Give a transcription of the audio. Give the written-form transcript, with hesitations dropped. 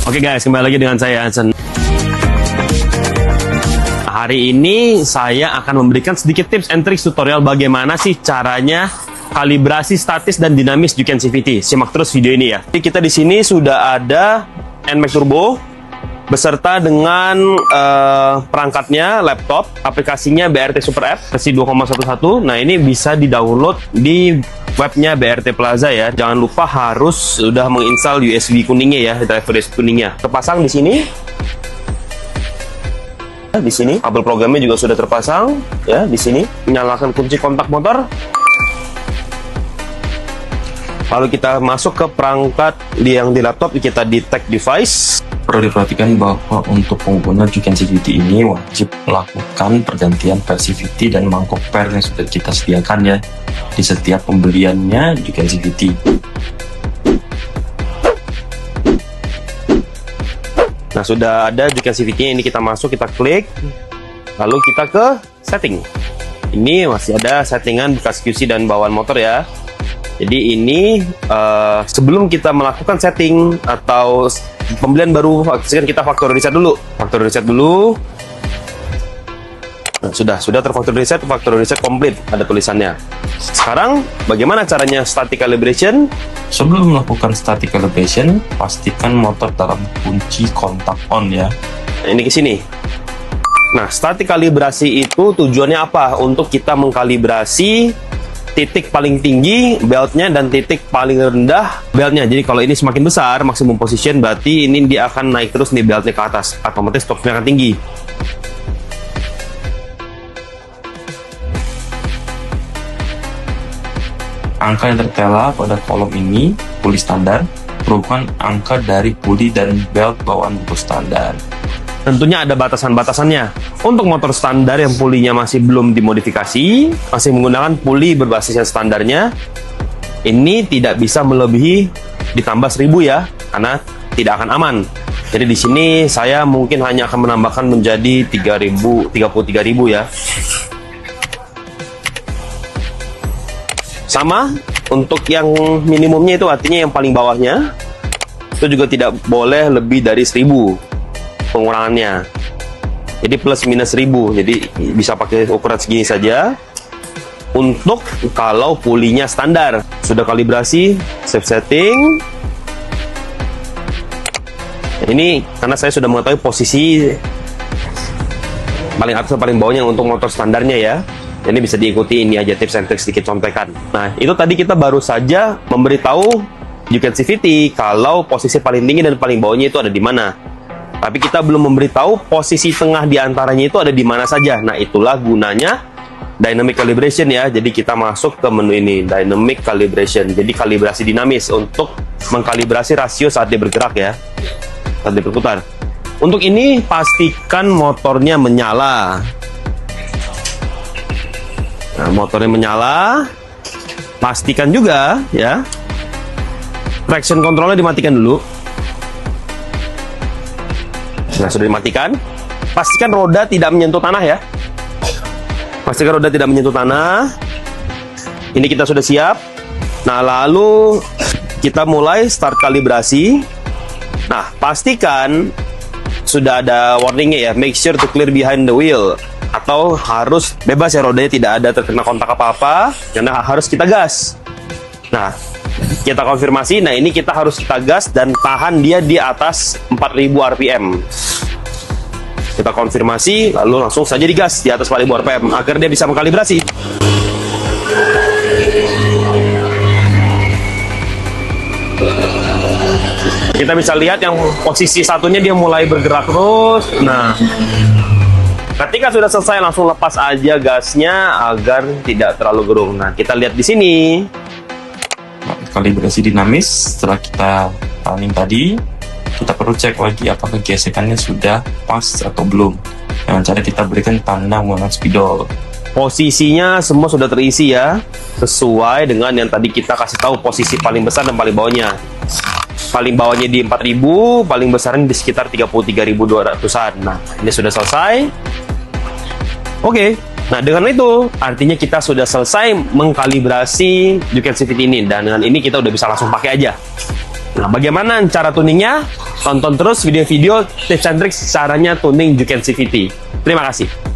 Oke guys, kembali lagi dengan saya Hansen. Hari ini saya akan memberikan sedikit tips and tricks tutorial bagaimana sih caranya kalibrasi statis dan dinamis Juken CVT. Simak terus video ini ya. Jadi kita di sini sudah ada NMAX Turbo beserta dengan perangkatnya, laptop, aplikasinya BRT Super App versi 2.11. Nah, ini bisa di-download di webnya BRT Plaza ya. Jangan lupa harus sudah menginstal USB kuningnya ya, driver USB kuningnya. Terpasang di sini. Di sini kabel programnya juga sudah terpasang ya. Di sini nyalakan kunci kontak motor. Lalu kita masuk ke perangkat yang di laptop, kita detect device. Perlu diperhatikan bahwa untuk pengguna Juken CVT ini wajib melakukan pergantian per CVT dan mangkok per yang sudah kita sediakan ya di setiap pembeliannya Juken CVT. Nah, sudah ada Juken CVT, ini kita masuk, kita klik, lalu kita ke setting. Ini masih ada settingan bekas QC dan bawaan motor ya. Jadi ini sebelum kita melakukan setting atau pembelian baru, kita factory reset dulu. Factory reset dulu. Nah, sudah terfactory reset komplit, ada tulisannya. Sekarang bagaimana caranya static calibration? Sebelum melakukan static calibration, pastikan motor dalam kunci kontak on ya. Nah, ini ke sini. Nah, static kalibrasi itu tujuannya apa? Untuk kita mengkalibrasi titik paling tinggi beltnya dan titik paling rendah beltnya. Jadi kalau ini semakin besar maksimum position, berarti ini dia akan naik terus nih beltnya ke atas, otomatis torque-nya akan tinggi. Angka yang tertera pada kolom ini puli standar merupakan angka dari puli dan belt bawaan motor standar. Tentunya ada batasan-batasannya. Untuk motor standar yang pulinya masih belum dimodifikasi, masih menggunakan puli berbasis yang standarnya, ini tidak bisa melebihi ditambah 1000 ya, karena tidak akan aman. Jadi di sini saya mungkin hanya akan menambahkan menjadi 33.000 ya. Sama untuk yang minimumnya itu, artinya yang paling bawahnya itu juga tidak boleh lebih dari 1000 pengurangannya. Jadi plus minus 1000, jadi bisa pakai ukuran segini saja. Untuk kalau pulinya standar, sudah kalibrasi, save setting. Ini karena saya sudah mengetahui posisi paling atas dan paling bawahnya untuk motor standarnya ya. Ini bisa diikuti, ini aja tips and tricks sedikit contekan. Nah, itu tadi kita baru saja memberitahu Juken CVT kalau posisi paling tinggi dan paling bawahnya itu ada di mana. Tapi kita belum memberitahu posisi tengah di antaranya itu ada di mana saja. Nah, itulah gunanya dynamic calibration ya. Jadi kita masuk ke menu ini, dynamic calibration. Jadi kalibrasi dinamis untuk mengkalibrasi rasio saat dia bergerak ya, saat dia berputar. Untuk ini pastikan motornya menyala. Nah, motornya menyala. Pastikan juga ya, traction controlnya dimatikan dulu. Nah, sudah dimatikan. Pastikan roda tidak menyentuh tanah ya. Pastikan roda tidak menyentuh tanah. Ini kita sudah siap. Nah, lalu kita mulai start kalibrasi. Nah, pastikan sudah ada warningnya ya. Make sure to clear behind the wheel. Atau harus bebas ya, rodanya tidak ada terkena kontak apa-apa. Karena harus kita gas. Nah, kita konfirmasi. Nah, ini kita harus kita gas dan tahan dia di atas 4000 rpm. Kita konfirmasi, lalu langsung saja digas di atas 4000 rpm agar dia bisa mengkalibrasi. Kita bisa lihat yang posisi satunya dia mulai bergerak terus. Nah, ketika sudah selesai langsung lepas aja gasnya agar tidak terlalu gerung. Nah, kita lihat di sini. Kalibrasi dinamis setelah kita running tadi, kita perlu cek lagi apakah gesekannya sudah pas atau belum. Dengan cara kita berikan tanda menggunakan spidol. Posisinya semua sudah terisi ya, sesuai dengan yang tadi kita kasih tahu posisi paling besar dan paling bawahnya. Paling bawahnya di 4000, paling besarnya di sekitar 33.200-an. Nah, ini sudah selesai. Oke. Nah, dengan itu artinya kita sudah selesai mengkalibrasi Juken CVT ini, dan dengan ini kita udah bisa langsung pakai aja. Nah, bagaimana cara tuningnya? Tonton terus video-video tips and tricks caranya tuning Juken CVT. Terima kasih.